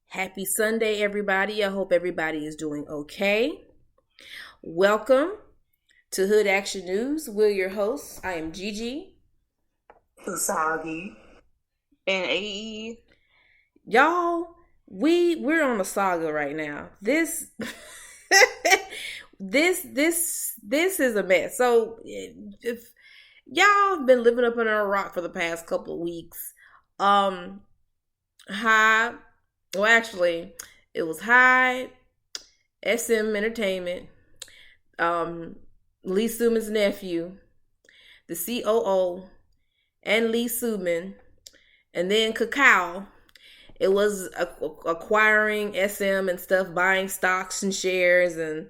Happy Sunday, everybody. I hope everybody is doing okay. Welcome to Hood Action News. We're your hosts. I am Gigi. Usagi. And AE. Y'all, we're on a saga right now. This this is a mess. So if y'all have been living up under a rock for the past couple of weeks, hi. Well, actually, it was High, SM Entertainment, Lee Suman's nephew, the COO, and Lee Suman, and then Kakao. It was acquiring SM and stuff, buying stocks and shares and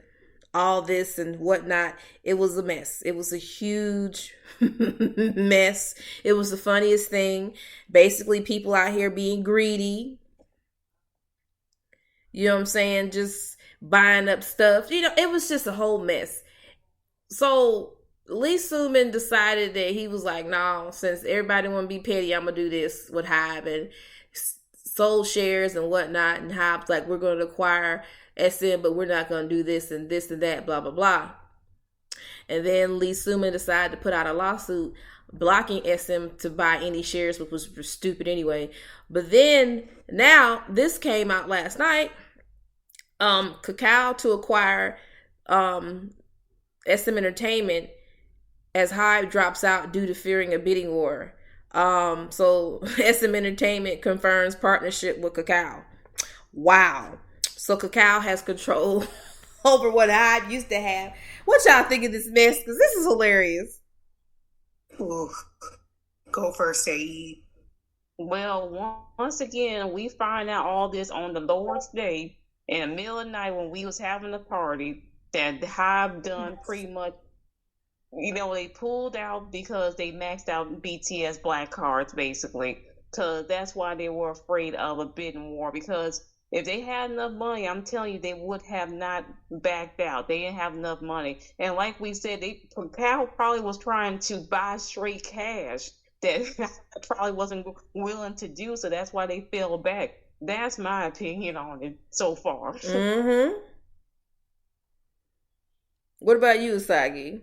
all this and whatnot. It was a mess. It was a huge mess. It was the funniest thing. Basically, people out here being greedy. You know what I'm saying? Just buying up stuff. It was just a whole mess. So Lee Suman decided that he was like, no, since everybody want to be petty, I'm going to do this with HYBE, and sold shares and whatnot. And HYBE's like, we're going to acquire SM, but we're not going to do this and that, blah, blah, blah. And then Lee Suman decided to put out a lawsuit blocking SM to buy any shares, which was stupid anyway. But then now this came out last night. Kakao to acquire SM Entertainment as HYBE drops out due to fearing a bidding war. So SM Entertainment confirms partnership with Kakao. Wow. So Kakao has control over what HYBE used to have. What y'all think of this mess? Because this is hilarious. Ooh. Go first, AE. Well, once again, we find out all this on the Lord's Day in the middle of the night when we was having a party that HYBE done pretty much, they pulled out because they maxed out BTS black cards, basically. Because that's why they were afraid of a bidding war. Because if they had enough money, I'm telling you, they would have not backed out. They didn't have enough money. And like we said, Cal probably was trying to buy straight cash that probably wasn't willing to do. So that's why they fell back. That's my opinion on it so far. Mm-hmm. What about you, Usagi?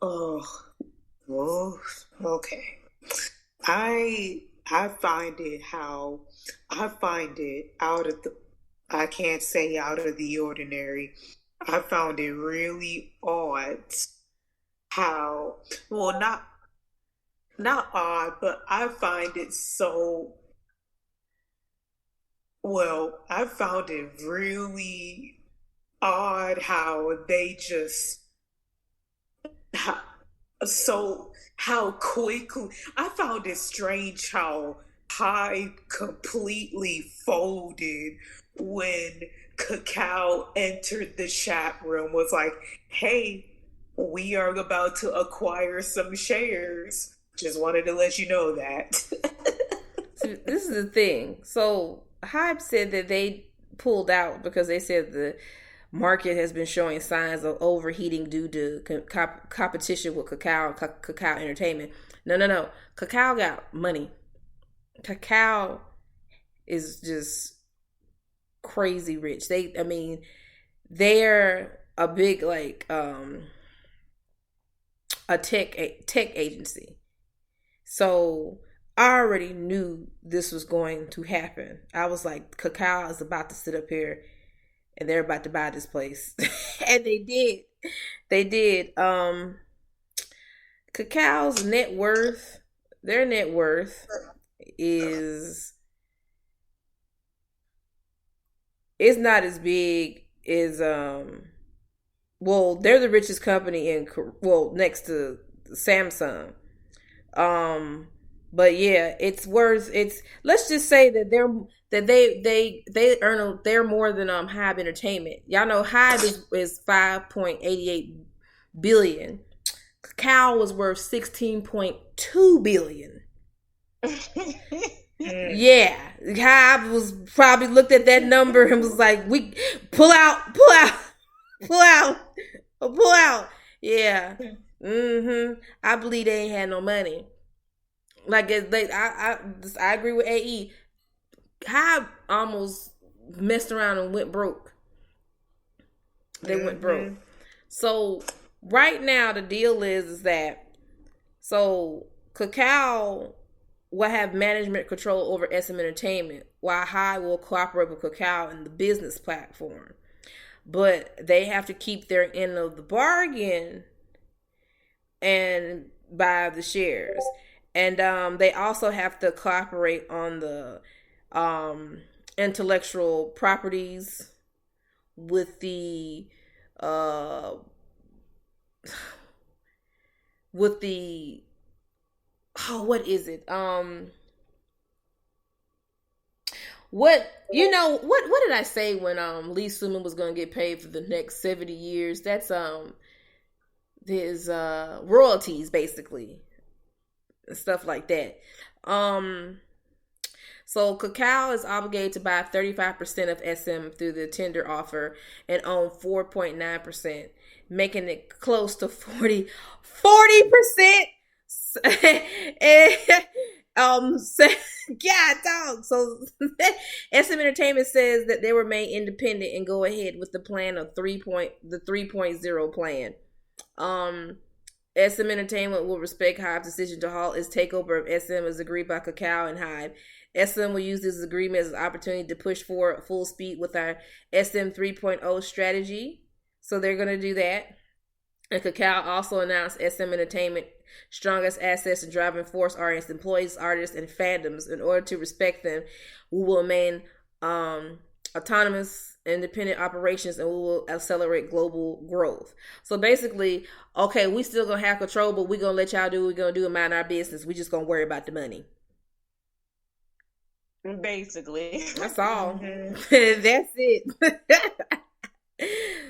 Oh, okay. I find it out of the, I can't say out of the ordinary. I found it really odd how, well, not odd, but I find it so, I found it really odd how they just, how, how quickly, I found it strange how Hyde completely folded when Kakao entered the chat room, was like, hey, we are about to acquire some shares. Just wanted to let you know that. So this is the thing. So HYBE said that they pulled out because they said the market has been showing signs of overheating due to competition with Kakao Entertainment. No. Kakao got money. Kakao is just crazy rich. They're a big a tech agency. So I already knew this was going to happen. I was like, Kakao is about to sit up here and they're about to buy this place. And they did. They did. Kakao's their net worth is not as big as they're the richest company next to Samsung. But yeah, let's just say that they're more than HYBE Entertainment. Y'all know HYBE is 5.88 billion. Kakao was worth 16.2 billion. Yeah, HYBE was probably looked at that number and was like, "We pull out." Yeah. I believe they ain't had no money. Like I agree with AE. HYBE almost messed around and went broke. They went broke. So right now the deal is that Kakao will have management control over SM Entertainment, while HYBE will cooperate with Kakao in the business platform. But they have to keep their end of the bargain and buy the shares. And they also have to cooperate on the intellectual properties with the what is it? What did I say when Lee Suman was gonna get paid for the next 70 years? That's his royalties basically. And stuff like that. So Kakao is obligated to buy 35% of SM through the tender offer and own 4.9%, making it close to 40%. God dog. So SM Entertainment says that they were made independent and go ahead with the plan of the 3.0 plan. SM Entertainment will respect HYBE's decision to halt its takeover of SM as agreed by Kakao and HYBE. SM will use this agreement as an opportunity to push forward at full speed with our SM 3.0 strategy. So they're going to do that. And Kakao also announced SM Entertainment strongest assets and driving force are its employees, artists, and fandoms. In order to respect them, we will remain autonomous, independent operations, and we will accelerate global growth. So basically, okay, we still gonna have control, but we're gonna let y'all do what we're gonna do and mind our business. We just gonna worry about the money. Basically. That's all. That's it.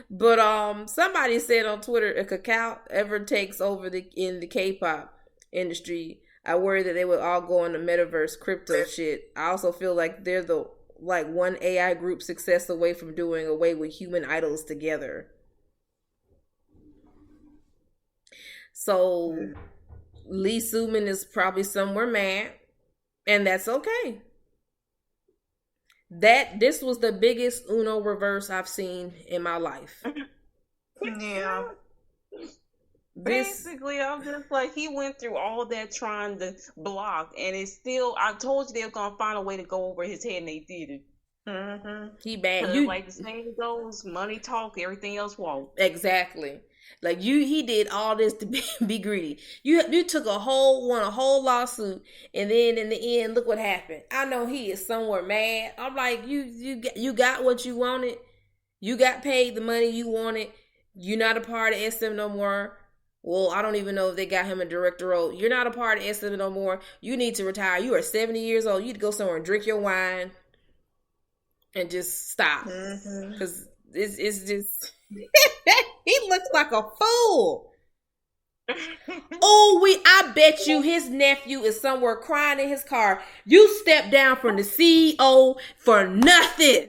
But somebody said on Twitter, if Kakao ever takes over in the K-pop industry, I worry that they would all go into metaverse crypto shit. I also feel like they're the one AI group success away from doing away with human idols together. So Lee Suman is probably somewhere mad, and that's okay. This was the biggest Uno reverse I've seen in my life. Yeah. Basically, I'm just like, he went through all that trying to block, and it's still, I told you they were going to find a way to go over his head, and they did it. He bad. Like the saying goes, money talk, everything else won't. Exactly. Like he did all this to be greedy. You took a whole lawsuit, and then in the end, look what happened. I know he is somewhere mad. I'm like, you got what you wanted. You got paid the money you wanted. You're not a part of SM no more. Well, I don't even know if they got him a director role. You're not a part of SM no more. You need to retire. You are 70 years old. You need to go somewhere and drink your wine and just stop. Because it's just... He looks like a fool. I bet you his nephew is somewhere crying in his car. You stepped down from the CEO for nothing.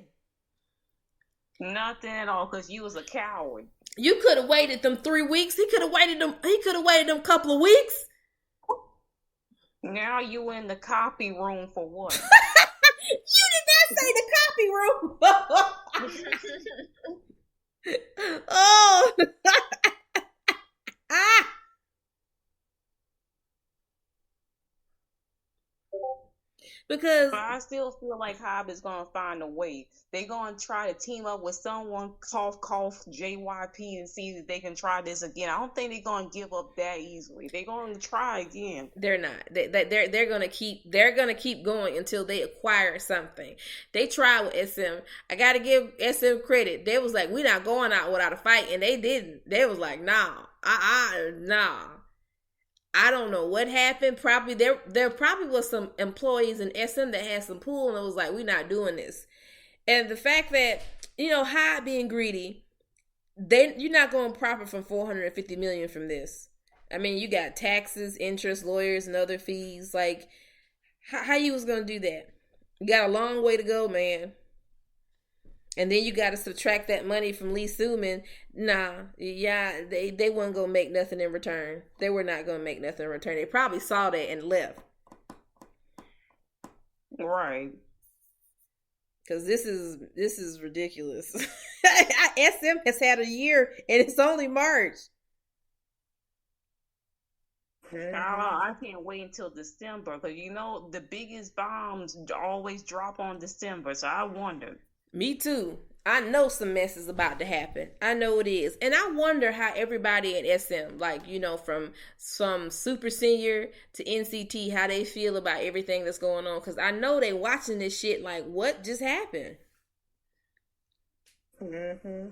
Nothing at all, because you was a coward. You could have waited them 3 weeks. He could have waited them couple of weeks. Now you in the copy room for what? You did not say the copy room. Oh. Because but I still feel like HYBE is gonna find a way. They're gonna try to team up with someone, cough JYP, and see if they can try this again. I don't think they're gonna give up that easily. They're gonna try again. They're not. They're gonna keep going until they acquire something. They tried with SM. I gotta give SM credit. They was like, we're not going out without a fight, and they didn't. They was like, nah. I don't know what happened. Probably there probably was some employees in SM that had some pull, and it was like, we're not doing this. And the fact that, HYBE being greedy, you're not going to profit from $450 million from this. I mean, you got taxes, interest, lawyers, and other fees. Like, how you was going to do that? You got a long way to go, man. And then you got to subtract that money from Lee Suman. They weren't going to make nothing in return. They were not going to make nothing in return. They probably saw that and left. Right. Because this is ridiculous. SM has had a year and it's only March. I can't wait until December because the biggest bombs always drop on December. So I wonder. Me too. I know some mess is about to happen. I know it is. And I wonder how everybody at SM, like, from some super senior to NCT, how they feel about everything that's going on. Because I know they watching this shit like, what just happened? Mm-hmm.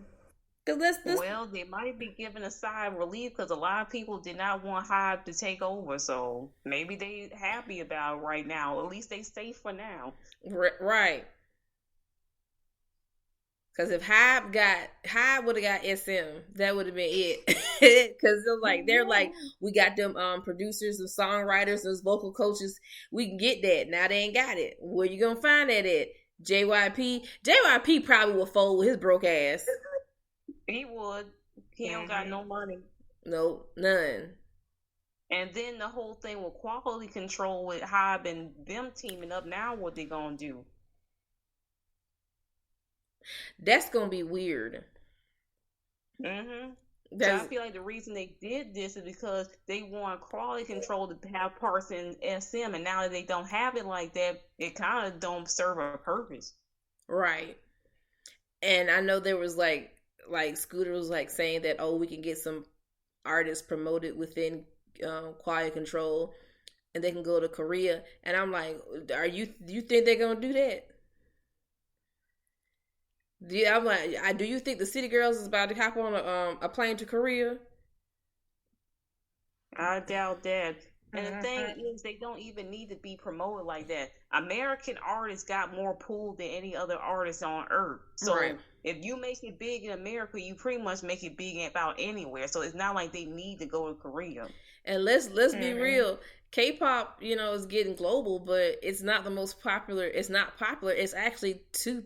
Well, they might be giving a sigh of relief because a lot of people did not want HYBE to take over. So maybe they happy about it right now. At least they safe for now. Right. Because if HYBE would have got SM, that would have been it. Because they're like, we got them producers and songwriters, those vocal coaches. We can get that. Now they ain't got it. Where you gonna find that at? JYP probably will fold with his broke ass. He would. He don't got no money. No, none. And then the whole thing with quality control with HYBE and them teaming up. Now what they gonna do? That's gonna be weird. So I feel like the reason they did this is because they want quality control to have parts in SM, and now that they don't have it like that, it kind of don't serve a purpose. Right. And I know there was like Scooter was like saying that, we can get some artists promoted within quality control, and they can go to Korea. And I'm like, do you think they're gonna do that? Yeah, I'm like, do you think the City Girls is about to hop on a plane to Korea? I doubt that. And the thing is, they don't even need to be promoted like that. American artists got more pull than any other artist on earth. So if you make it big in America, you pretty much make it big about anywhere. So it's not like they need to go to Korea. And let's be real. K-pop, is getting global, but it's not the most popular. It's not popular. It's actually 2%.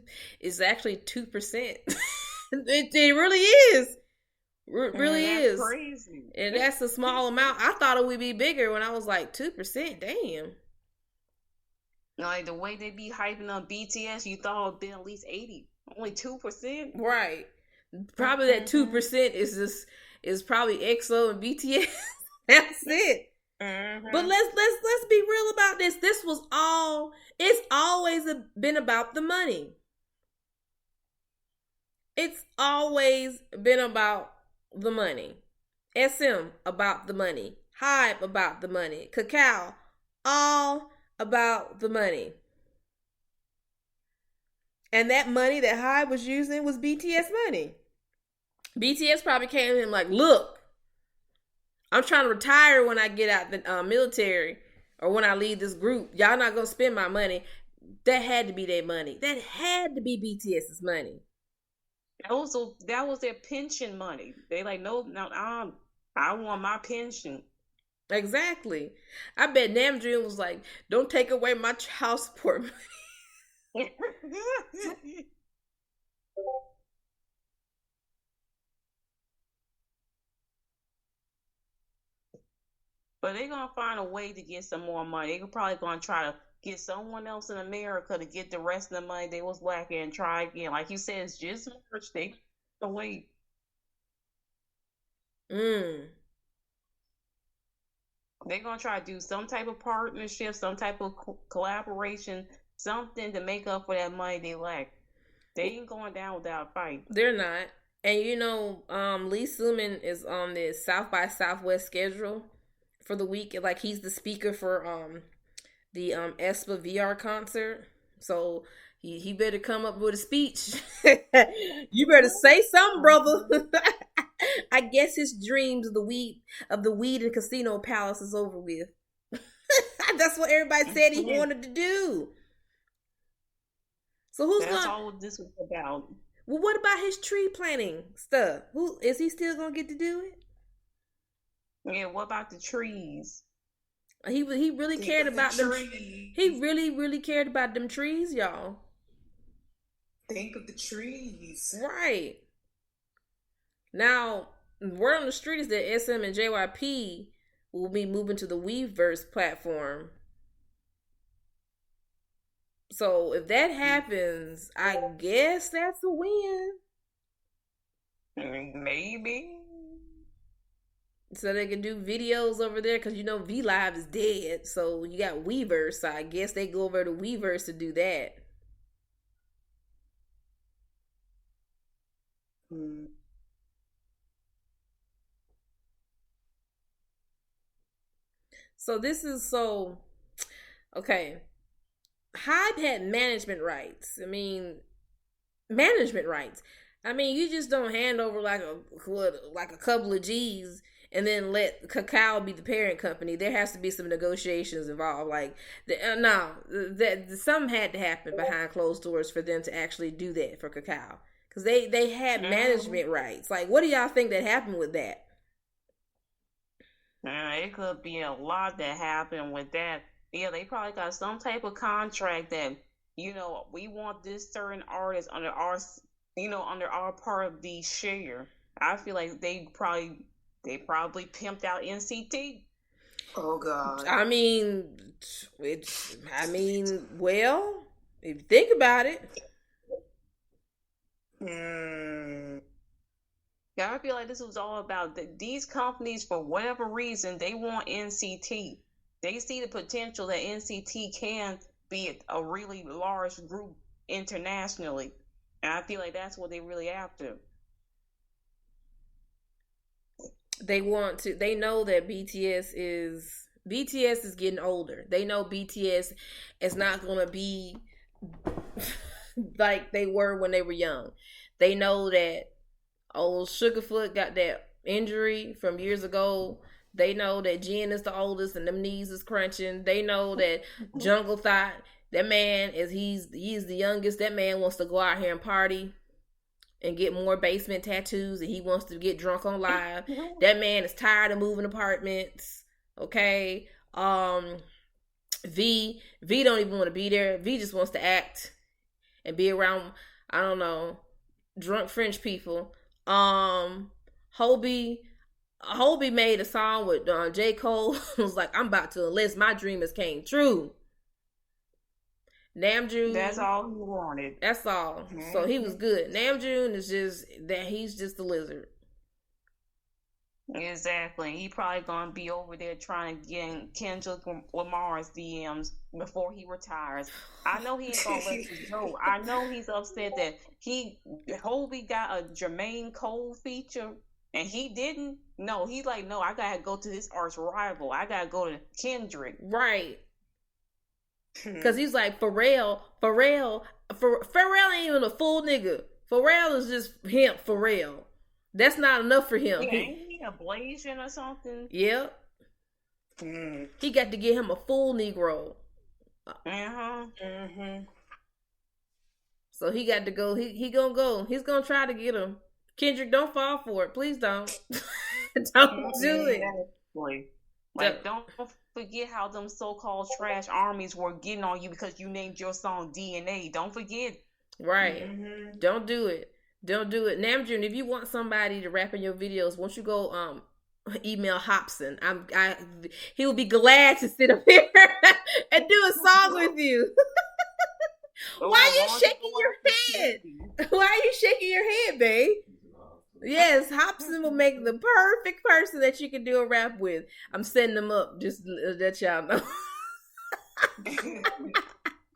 It really is. Really is crazy. And that's a small amount. I thought it would be bigger when I was like 2%. Damn. Like the way they be hyping up BTS, you thought it would be at least 80. Only 2%. Right. Probably that 2% is probably EXO and BTS. That's it. But let's be real about this. It's always been about the money. It's always been about the money. SM about the money. HYBE about the money. Kakao, all about the money. And that money that HYBE was using was BTS money. BTS probably came to him like, look, I'm trying to retire when I get out the military or when I leave this group. Y'all not going to spend my money. That had to be their money. That had to be BTS's money. That was their pension money. They like, no, I want my pension. Exactly. I bet Namjoon was like, don't take away my child support money. But they're going to find a way to get some more money. They're probably going to try to get someone else in America to get the rest of the money they was lacking and try again. Like you said, it's just March. They can wait. They're going to try to do some type of partnership, some type of collaboration, something to make up for that money they lack. They ain't going down without a fight. They're not. And Lee Suman is on the South by Southwest schedule for the week. Like he's the speaker for the ESPA VR concert. So he better come up with a speech. You better say something, brother. I guess his dreams of the weed and casino palace is over with. That's what everybody said he wanted to do. So that's all this was about. Well, what about his tree planting stuff? Who is he still gonna get to do it? Yeah, what about the trees? He really cared about them. He really cared about them trees, y'all. Think of the trees. Right. Now, word on the street is that SM and JYP will be moving to the Weverse platform. So if that happens, I guess that's a win. Maybe. So they can do videos over there because V Live is dead. So you got Weverse. So I guess they go over to Weverse to do that. So this is okay. Hybe had management rights. Management rights. You just don't hand over like a couple of G's and then let Kakao be the parent company. There has to be some negotiations involved. Something had to happen behind closed doors for them to actually do that for Kakao, because they had management rights. Like, what do y'all think that happened with that? It could be a lot that happened with that. Yeah, they probably got some type of contract that, we want this certain artist under our part of the share. I feel like they probably pimped out NCT. Oh God. Well, if you think about it. Yeah, I feel like this was all about these companies, for whatever reason, they want NCT. They see the potential that NCT can be a really large group internationally. And I feel like that's what they really after. They know that BTS is getting older. They know BTS is not going to be like they were when they were young. They know that old Sugarfoot got that injury from years ago. They know that Jin is the oldest and them knees is crunching. They know that Jungle thought that man he's the youngest. That man wants to go out here and party and get more basement tattoos, and he wants to get drunk on live. That man is tired of moving apartments. Okay. V don't even want to be there. V just wants to act and be around, I don't know, drunk French people. HYBE made a song with J. Cole. It was like, I'm about to enlist. My dream has came true. Namjoon, that's all he wanted. That's all. Mm-hmm. So he was good. Namjoon is just that he's just a lizard. Exactly. He probably gonna be over there trying to get in Kendrick Lamar's DMs before he retires. I know he ain't gonna let this go. I know he's upset that HYBE got a Jermaine Cole feature and he didn't. No, he's like, no, I gotta go to his arch rival. I gotta go to Kendrick. Right. Because he's like, Pharrell ain't even a full nigga. Pharrell is just him, Pharrell. That's not enough for him. Yeah, ain't he a Blasian or something? Yep. He got to get him a full Negro. So he got to go. He gonna go. He's gonna try to get him. Kendrick, don't fall for it. Please don't. Don't do it. Like, don't forget how them so-called trash armies were getting on you because you named your song DNA. Don't forget. Right. Don't do it. Don't do it. Namjoon, if you want somebody to rap in your videos, won't you go email Hobson? He will be glad to sit up here and do a song with you. Why are you shaking your head? Why are you shaking your head, babe? Yes, Hobson will make the perfect person that you can do a rap with. I'm setting them up just to let y'all know.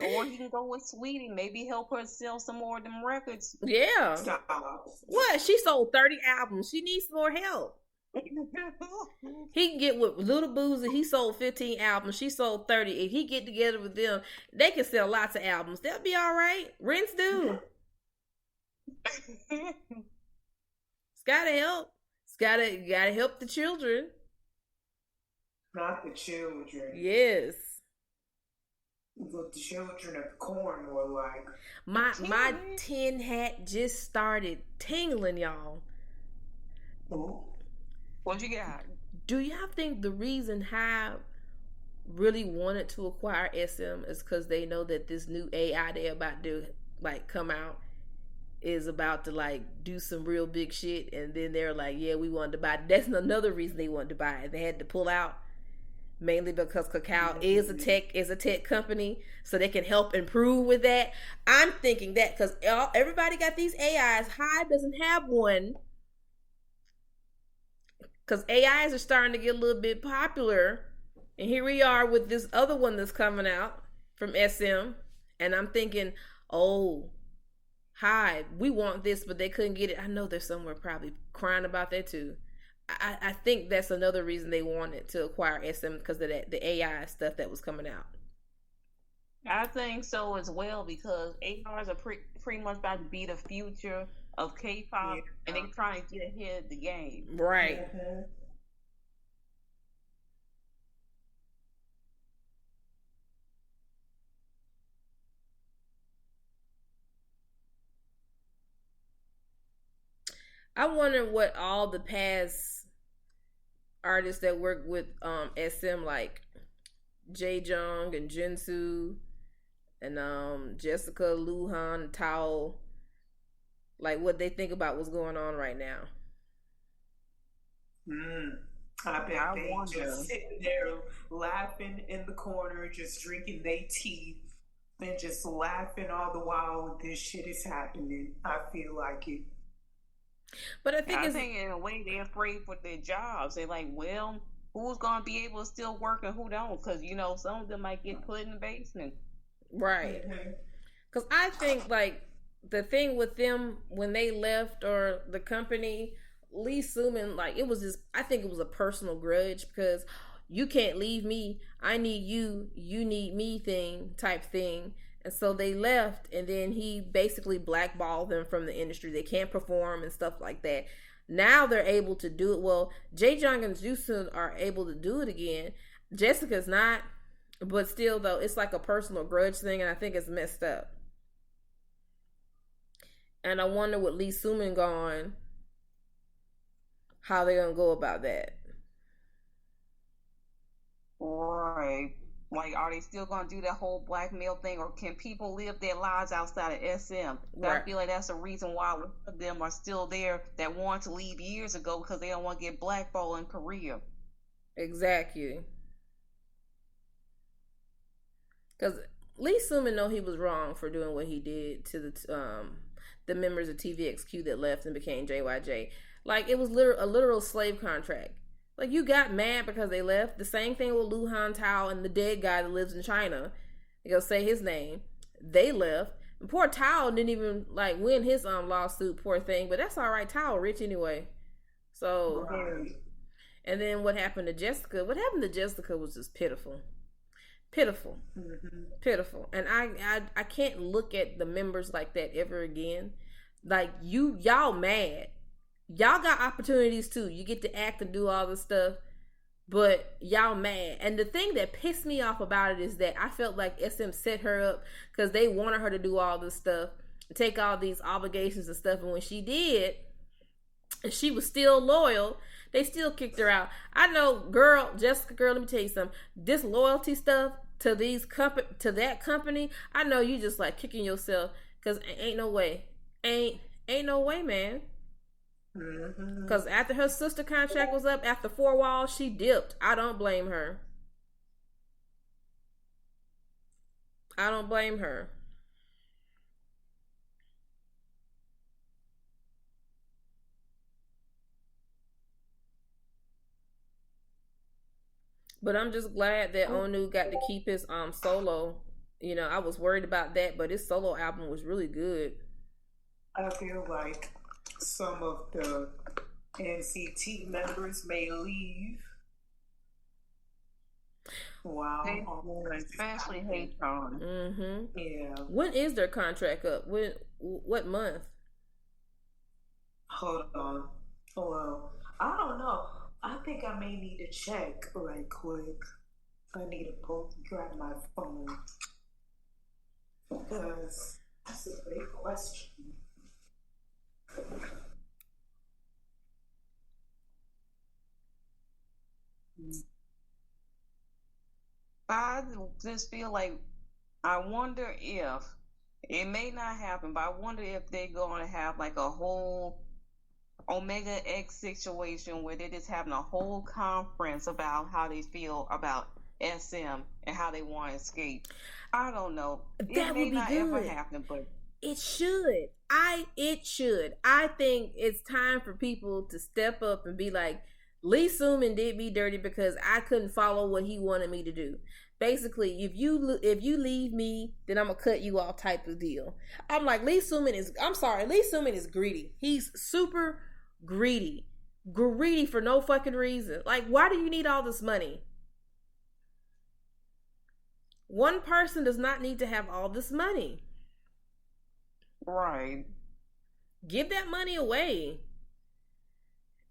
Or you can go with Sweetie. Maybe help her sell some more of them records. Yeah. What? She sold 30 albums. She needs more help. He can get with Little Boozy. He sold 15 albums. She sold 30. If he get together with them, they can sell lots of albums. They'll be all right. Rinse due. It's gotta help. It's gotta help the children. Not the children. Yes. But the children of corn, more like. My tin hat just started tingling, y'all. What you got? Do y'all think the reason HYBE really wanted to acquire SM is because they know that this new AI they're about to come out is about to do some real big shit, and then they're like, yeah, we wanted to buy it. That's another reason they wanted to buy it. They had to pull out. mainly because Kakao Mm-hmm. is a tech company, so they can help improve with that. I'm thinking that because everybody got these AIs. Hive doesn't have one because AIs are starting to get a little bit popular, and here we are with this other one that's coming out from SM, and I'm thinking, oh, Hive, we want this, but they couldn't get it. I know they're somewhere probably crying about that too. I think that's another reason they wanted to acquire SM because of that the AI stuff that was coming out. I think so as well because ARs are pretty much about to be the future of Yeah. K-pop, and they're trying to get ahead of the game. Right. Mm-hmm. I wonder what all the past artists that work with SM like Jae Jung and Jinsu and Jessica Luhan Tao, like what they think about what's going on right now. Mm. I bet I they wonder. just sitting there laughing in the corner, just drinking their tea and just laughing all the while this shit is happening. I feel like it. But I think I it's think in a way they're afraid for their jobs. They're like, well, who's gonna be able to still work and who don't? Because some of them might get put in the basement. right. Mm-hmm. Because I think like the thing with them when they left or the company, Lee Suman, like it was just I think it was a personal grudge because you can't leave me. I need you. You need me. Thing type thing. And so they left, and then he basically blackballed them from the industry. They can't perform and stuff like that. Now they're able to do it. Well, Jae Jung and Jisoo are able to do it again. Jessica's not, but still, though, it's like a personal grudge thing, and I think it's messed up. And I wonder with Lee Suman gone, how they're gonna go about that. Right. Like, are they still gonna do that whole blackmail thing, or can people live their lives outside of SM? I Right. feel like that's the reason why a lot of them are still there that wanted to leave years ago because they don't want to get blackballed in Korea. Exactly. Because Lee Suman know he was wrong for doing what he did to the members of TVXQ that left and became JYJ. Like it was a literal slave contract. Like you got mad because they left. The same thing with Lu Han Tao and the dead guy that lives in China. You go say his name. They left. And poor Tao didn't even like win his lawsuit. Poor thing, but that's all right. Tao rich anyway. So Right. and then what happened to Jessica? What happened to Jessica was just pitiful, pitiful, Mm-hmm. pitiful. And I can't look at the members like that ever again. Like y'all mad. Y'all got opportunities too. You get to act and do all this stuff, but y'all mad. And the thing that pissed me off about it is that I felt like SM set her up because they wanted her to do all this stuff, take all these obligations and stuff. And when she did, and she was still loyal, they still kicked her out. I know, girl, Jessica, girl, let me tell you something. This loyalty stuff to to that company, I know you just like kicking yourself because ain't no way, ain't no way, man. Mm-hmm. Because after her sister contract was up, after 4 walls, she dipped. I don't blame her. I don't blame her. But I'm just glad that Onu got to keep his solo. I was worried about that, but his solo album was really good. I feel like some of the NCT members may leave. Hey, Wow. especially Hatron. Mm-hmm. Yeah. When is their contract up? What month? Hold on. Well, I don't know. I think I may need to check right quick. I need to go grab my phone because that's a great question. I just feel like I wonder if it may not happen, but I wonder if they're going to have like a whole Omega X situation where they're just having a whole conference about how they feel about SM and how they want to escape. I don't know. It That would may be not ever good. happen, but It should. It should. I think it's time for people to step up and be like, Lee Suman did me dirty because I couldn't follow what he wanted me to do. Basically, if you leave me, then I'm gonna cut you off type of deal. I'm like, Lee Suman is greedy. He's super greedy. Greedy for no fucking reason. Like, why do you need all this money? One person does not need to have all this money. right. Give that money away.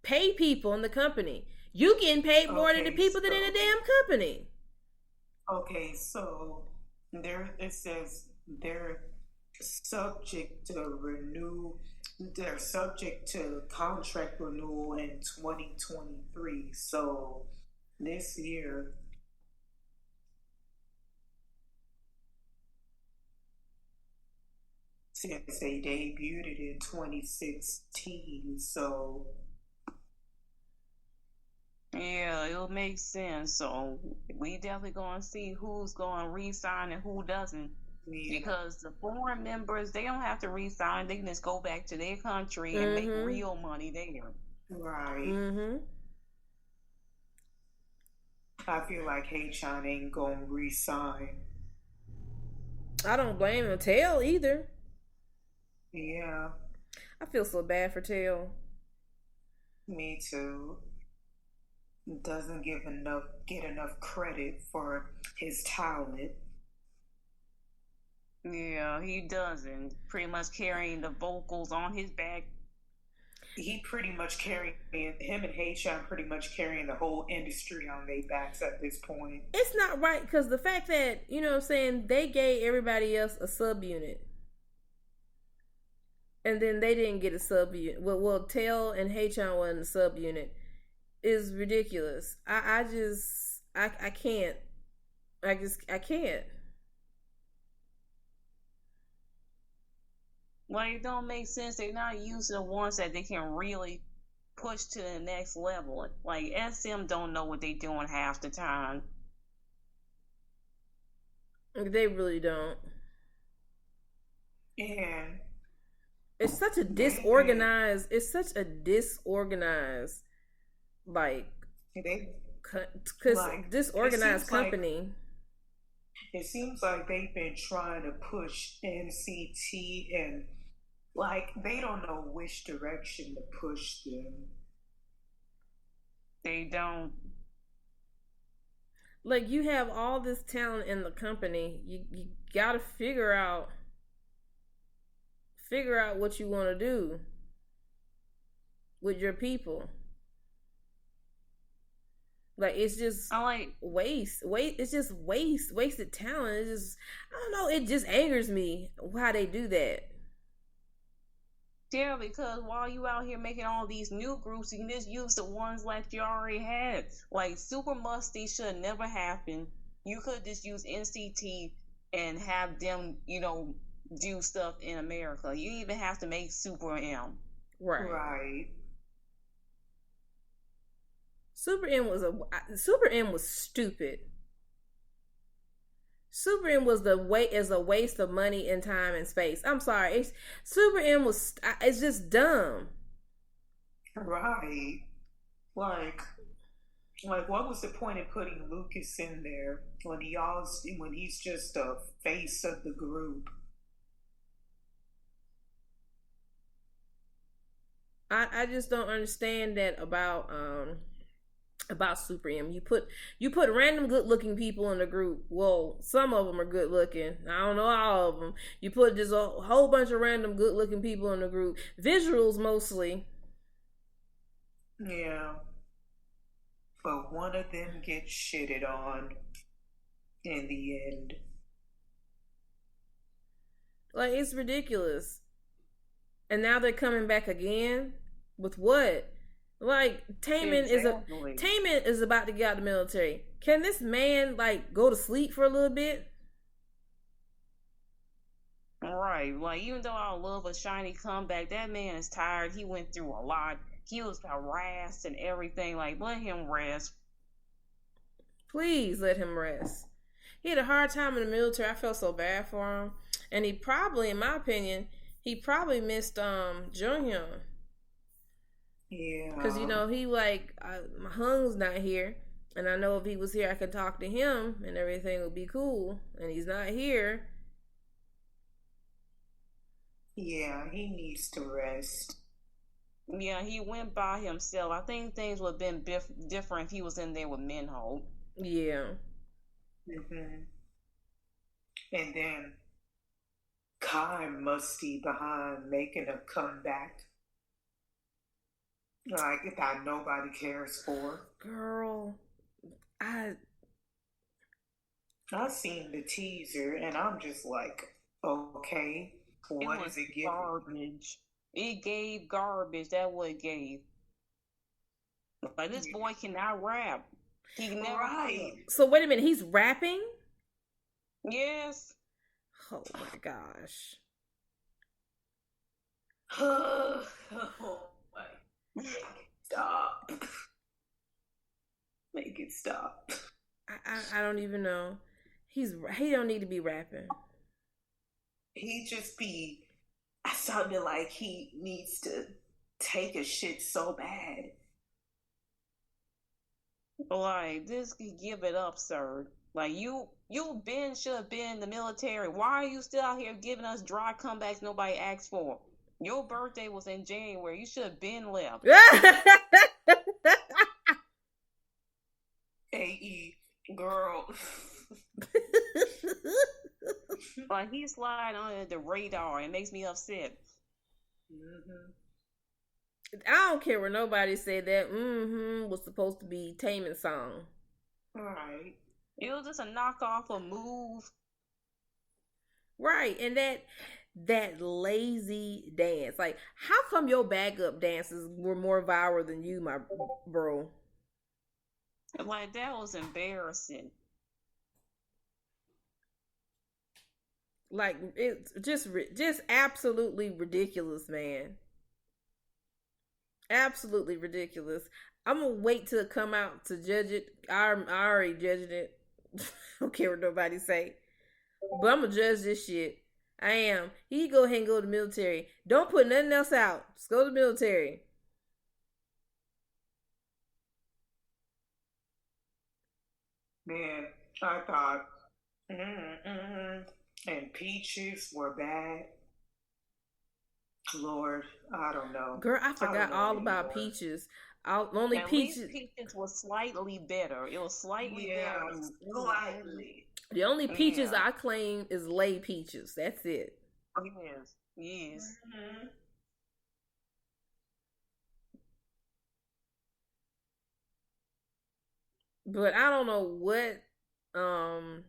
Pay people in the company. You getting paid more than the people that in the damn company. Okay, so there it says they're subject to renew. They're subject to contract renewal in 2023. So this year, since they debuted it in 2016, so Yeah, it'll make sense. So we definitely gonna see who's gonna resign and who doesn't. yeah, Because the foreign members, they don't have to resign. They can just go back to their country and make real money there. right. I feel like Haechan ain't gonna resign. I don't blame him. Tail either. Yeah, I feel so bad for Tail. me too. Doesn't get enough credit for his talent. Yeah, he doesn't. Pretty much carrying the vocals on his back. He pretty much carrying him and Haechan pretty much carrying the whole industry on their backs at this point. It's not right because the fact that, you know what I'm saying, they gave everybody else a subunit. And then they didn't get a subunit. Well, Tail and Haechan wasn't a subunit. Is ridiculous. I can't. I can't. Like, it don't make sense. They're not using the ones that they can really push to the next level. Like, SM don't know what they're doing half the time. They really don't. And it's such a disorganized. It's such a disorganized, like, because disorganized company. It seems like they've been trying to push NCT and like they don't know which direction to push them. They don't. Like, you have all this talent in the company. You gotta figure out what you want to do with your people. Like, it's just it's just wasted talent. It's just, I don't know, it just angers me how they do that. Yeah, because while you out here making all these new groups, you can just use the ones like you already had. Like, Super Musty should never happen. You could just use NCT and have them, do stuff in America. You even have to make Super M. Right. Super M was stupid. Super M was a waste of money and time and space. I'm sorry. Super M it's just dumb. Right. Like what was the point of putting Lucas in there when he's just a face of the group? I just don't understand that about Super M. You put random good looking people in the group. Well, some of them are good looking. I don't know all of them. You put just a whole bunch of random good looking people in the group. Visuals mostly. Yeah. But one of them gets shitted on in the end. Like, it's ridiculous. And now they're coming back again with what? Like, Taemin is about to get out of the military. Can this man, like, go to sleep for a little bit? Right. Like, even though I love a shiny comeback, that man is tired. He went through a lot. he was harassed and everything. Like, let him rest. Please let him rest. He had a hard time in the military. I felt so bad for him, and he probably, in my opinion, he probably missed Junghyun. Because Yeah. he like my Hung's not here, and I know if he was here I could talk to him and everything would be cool, and he's not here. Yeah, he needs to rest. Yeah, he went by himself. I think things would have been different if he was in there with Minho. Yeah. Hmm. And then Kai must be behind making a comeback like that nobody cares for. Girl, I I seen the teaser and I'm just like, okay, It what was is it giving? garbage. It gave garbage. That what it gave. Like, this boy cannot rap. He never Right. could. so wait a minute, he's rapping? Yes. Oh my gosh. Oh my. Make it stop. Make it stop. I don't even know. He don't need to be rapping. He just be sounding like he needs to take a shit so bad. Like, this could give it up, sir. Like, you been should have been in the military. Why are you still out here giving us dry comebacks nobody asked for? Your birthday was in January. You should have been left. AE girl. Like, he's sliding under the radar. It makes me upset. Mm-hmm. I don't care what nobody said that was supposed to be Taemin's song. All right. It was just a knockoff of Move. Right, and that lazy dance. Like, how come your backup dances were more viral than you, my bro? Like, that was embarrassing. Like, it's just absolutely ridiculous, man. Absolutely ridiculous. I'm gonna wait till it come out to judge it. I already judged it. I don't care what nobody say. But I'm gonna judge this shit. I am. He go ahead and go to the military. Don't put nothing else out. Just go to the military. Man, I thought and peaches were bad. Lord, I don't know. Girl, I I don't forgot know all about anymore. Peaches. Only At Peaches. least Peaches was slightly better. It was slightly Yeah, better. slightly. The only Peaches Yeah. I claim is Lay Peaches. That's it. Yes. Yes. Mm-hmm. But I don't know um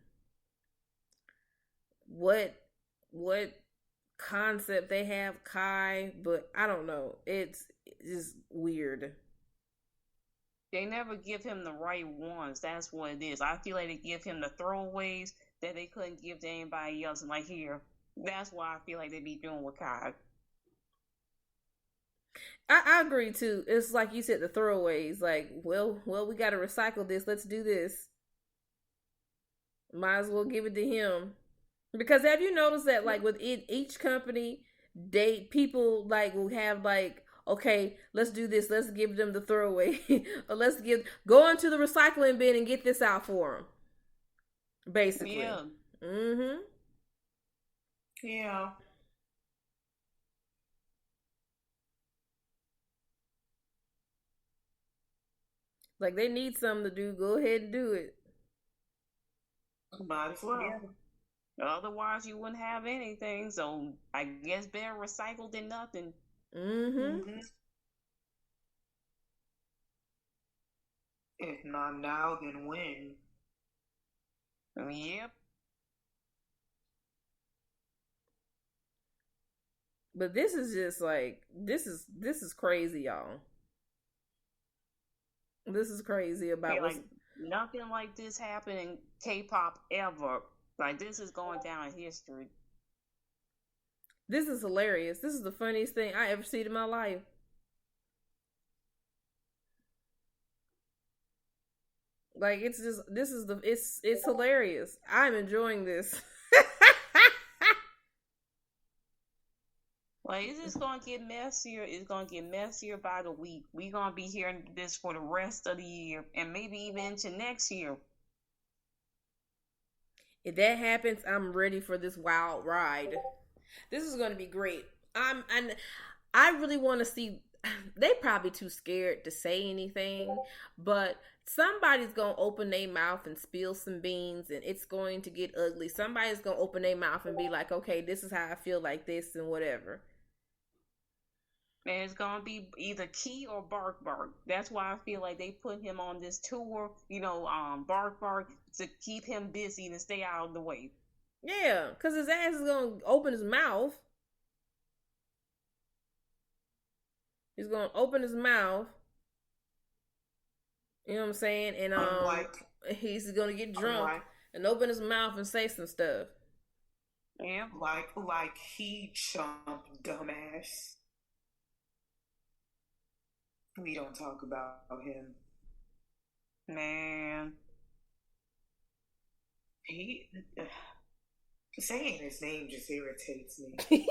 what what concept they have Kai, but I don't know. It's just weird. They never give him the right ones. That's what it is. I feel like they give him the throwaways that they couldn't give to anybody else. And like, here, that's why I feel like they be doing with Kai. I agree too. It's like you said, the throwaways. Like, well, we got to recycle this. Let's do this. Might as well give it to him. Because have you noticed that, like, with each company, people like will have like, okay, let's do this. Let's give them the throwaway, or go into the recycling bin and get this out for them. Basically, Yeah. Mm-hmm. Yeah. Like, they need something to do. Go ahead and do it. Might as well. Yeah. Otherwise, you wouldn't have anything. So I guess better recycled than nothing. Mm-hmm. Mm-hmm. If not now, then when? Yep. But this is just like this is crazy, y'all. This is crazy about Yeah, like, nothing like this happened in K-pop ever. Like, this is going down in history. This is hilarious. This is the funniest thing I ever seen in my life. Like it's just it's hilarious. I'm enjoying this. Like it's just gonna get messier. It's gonna get messier by the week. We're gonna be hearing this for the rest of the year and maybe even into next year. If that happens, I'm ready for this wild ride. This is going to be great. I really want to see. They probably too scared to say anything, but somebody's gonna open their mouth and spill some beans, and it's going to get ugly. Somebody's gonna open their mouth and be like, "Okay, this is how I feel like this," and whatever. And it's gonna be either Key or Bark Bark. That's why I feel like they put him on this tour, Bark Bark, to keep him busy and stay out of the way. Yeah, because his ass is gonna open his mouth. He's gonna open his mouth. You know what I'm saying? And he's gonna get drunk and open his mouth and say some stuff. Yeah, like he chump dumbass. We don't talk about him. Man. He saying his name just irritates me.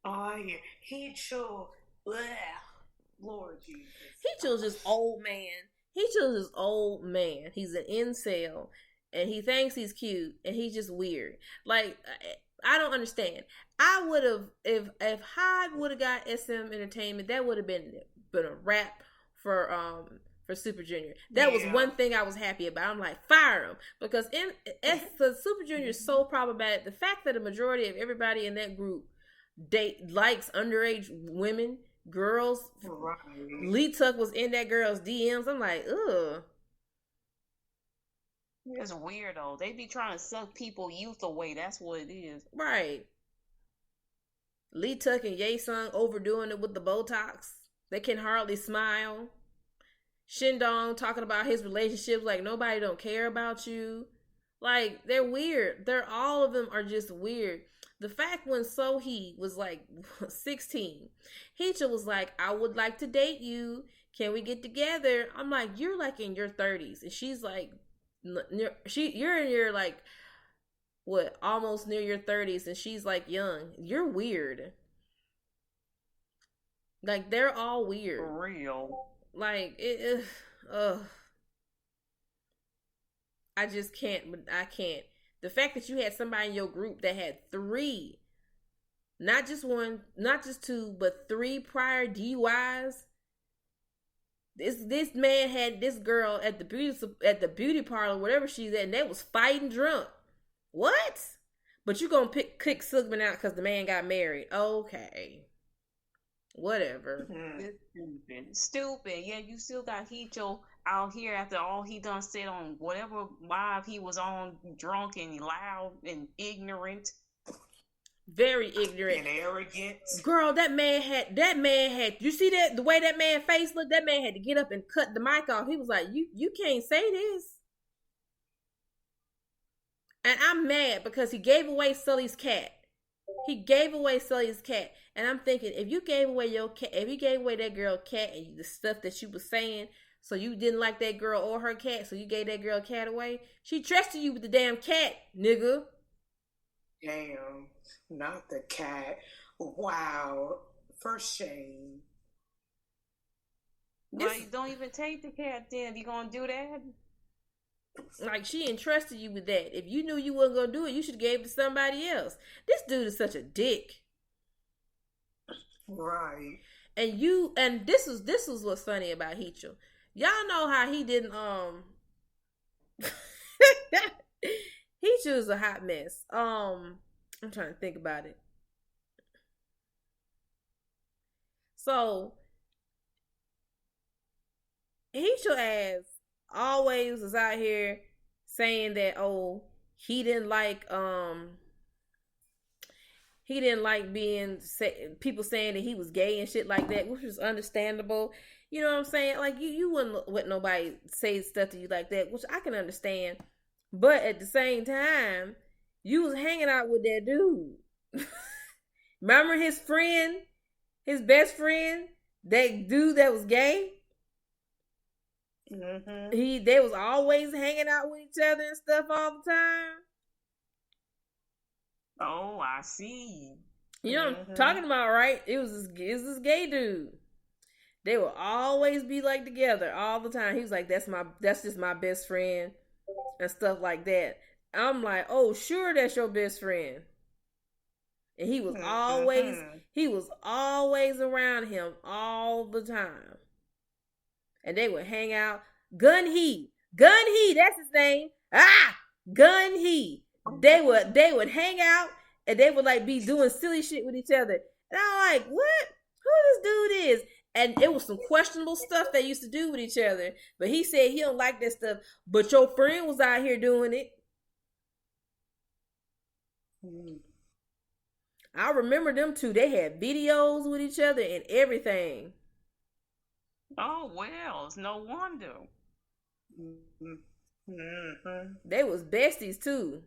All I hear, Heechul, Lord Jesus. Heechul's just old man. Heechul's just old man. He's an incel, and he thinks he's cute, and he's just weird. Like, I don't understand. I would have, if HYBE would have got SM Entertainment, that would have been a wrap for Super Junior. That was one thing I was happy about. I'm like, fire him, because Super Junior is so problematic. The fact that the majority of everybody in that group likes underage women, girls. Right. Lee Tuck was in that girl's DMs. I'm like, ugh. It's weird though. They be trying to suck people youth away. That's what it is. Right. Lee Tuck and Ye Sung overdoing it with the Botox. They can hardly smile. Shindong talking about his relationships like nobody don't care about you. Like, they're weird. All of them are just weird. The fact when Sohee was like 16, Heechul was like, I would like to date you. Can we get together? I'm like, you're like in your 30s. And she's like, you're in your like, what, almost near your 30s. And she's like young. You're weird. Like, they're all weird. For real. Like, I just can't. I can't. The fact that you had somebody in your group that had 3, not just 1, not just 2, but 3 prior DUIs. This man had this girl at the beauty parlor, whatever she's at, and they was fighting drunk. What? But you gonna kick Silkman out because the man got married? Okay. Whatever. Stupid. Yeah, you still got Heechul out here after all he done said on whatever live he was on, drunk and loud and ignorant. Very ignorant and arrogant. Girl, that man had you see that the way that man face looked? That man had to get up and cut the mic off. He was like, you can't say this. And I'm mad because he gave away Sully's cat. And I'm thinking, if you gave away that girl cat and the stuff that she was saying, so you didn't like that girl or her cat, so you gave that girl cat away, she trusted you with the damn cat, nigga. Damn, not the cat. Wow, for shame. Like, don't even take the cat then if you gonna do that. Like, she entrusted you with that. If you knew you wasn't gonna do it, you should have gave it to somebody else. This dude is such a dick. Right. And this was what's funny about Heechul. Y'all know how he didn't Heechul is a hot mess. I'm trying to think about it. So Heechul ass always was out here saying that he didn't like being people saying that he was gay and shit like that, which was understandable. You know what I'm saying? Like, you wouldn't let nobody say stuff to you like that, which I can understand. But at the same time, you was hanging out with that dude. Remember his best friend That dude that was gay, they was always hanging out with each other and stuff all the time. Oh, I see. You know what I'm talking about, right? It was this gay dude. They would always be like together all the time. He was like, that's just my best friend and stuff like that. I'm like, oh, sure, that's your best friend. And he was always around him all the time. And they would hang out. Gun He, that's his name. Gun He. They would hang out and they would like be doing silly shit with each other. And I'm like, what? Who this dude is? And it was some questionable stuff they used to do with each other. But he said he don't like that stuff. But your friend was out here doing it. I remember them two. They had videos with each other and everything. Oh, well, it's no wonder. They was besties too.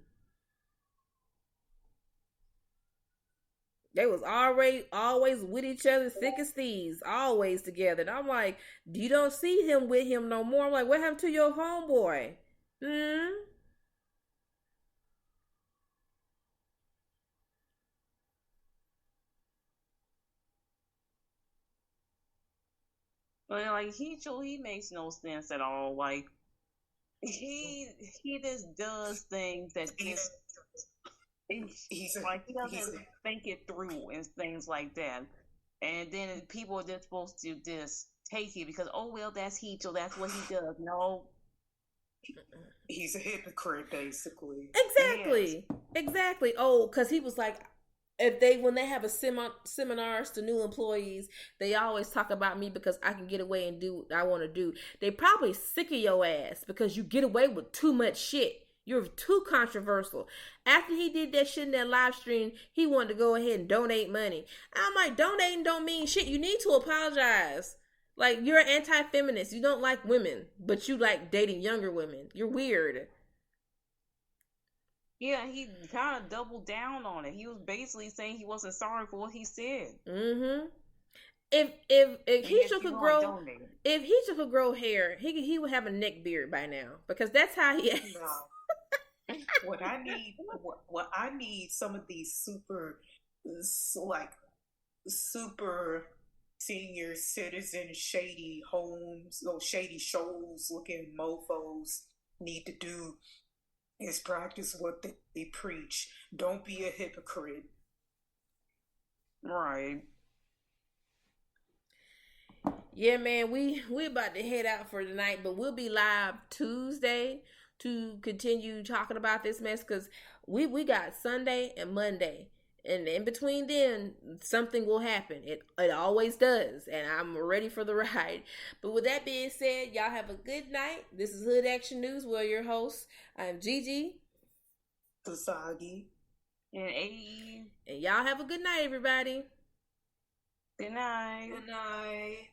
They was always with each other, thick as thieves, always together. And I'm like, you don't see him with him no more. I'm like, what happened to your homeboy? But like he makes no sense at all. Like he just does things that just he's like he doesn't think it through and things like that. And then people are just supposed to just take it because oh well that's Heechul, that's what he does. No. He's a hypocrite, basically. Exactly. Oh, because he was like, when they have a seminars to new employees, they always talk about me because I can get away and do what I want to do. They probably sick of your ass because you get away with too much shit. You're too controversial. After he did that shit in that live stream, he wanted to go ahead and donate money. I'm like, donating don't mean shit. You need to apologize. Like, you're an anti-feminist. You don't like women, but you like dating younger women. You're weird. Yeah, he kind of doubled down on it. He was basically saying he wasn't sorry for what he said. If Heechul could grow hair, he would have a neck beard by now because that's how he is. No. What I need some of these super senior citizen shady homes, those shady shows looking mofos need to do is practice what they preach. Don't be a hypocrite. Right. Yeah, man, we about to head out for tonight, but we'll be live Tuesday to continue talking about this mess because we got Sunday and Monday. And in between then, something will happen. It always does. And I'm ready for the ride. But with that being said, y'all have a good night. This is Hood Action News. We're your hosts. I'm Gigi. Kasagi. And AE. And y'all have a good night, everybody. Good night. Good night.